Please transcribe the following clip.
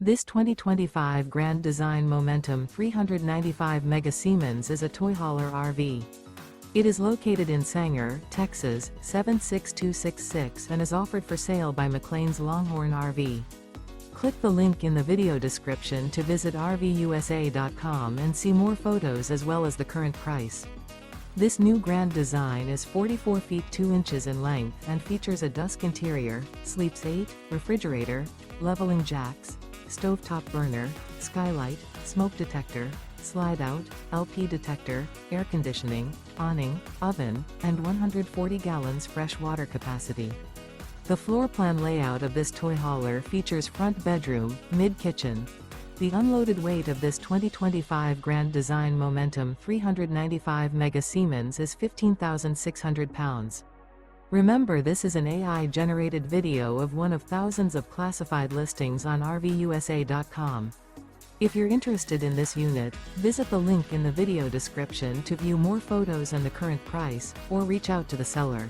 This 2025 Grand Design Momentum 395 Mega Siemens is a toy hauler RV. It is located in Sanger, Texas, 76266 and is offered for sale by McClain's Longhorn RV. Click the link in the video description to visit RVUSA.com and see more photos as well as the current price. This new Grand Design is 44 feet 2 inches in length and features a Dusk interior, sleeps 8, refrigerator, leveling jacks, stovetop burner, skylight, smoke detector, Slideout, LP detector, air conditioning, awning, oven, and 140 gallons fresh water capacity. The floor plan layout of this toy hauler features front bedroom, mid-kitchen. The unloaded weight of this 2025 Grand Design Momentum 395 Mega Siemens is 15,600 pounds. Remember, this is an AI-generated video of one of thousands of classified listings on RVUSA.com. If you're interested in this unit, visit the link in the video description to view more photos and the current price, or reach out to the seller.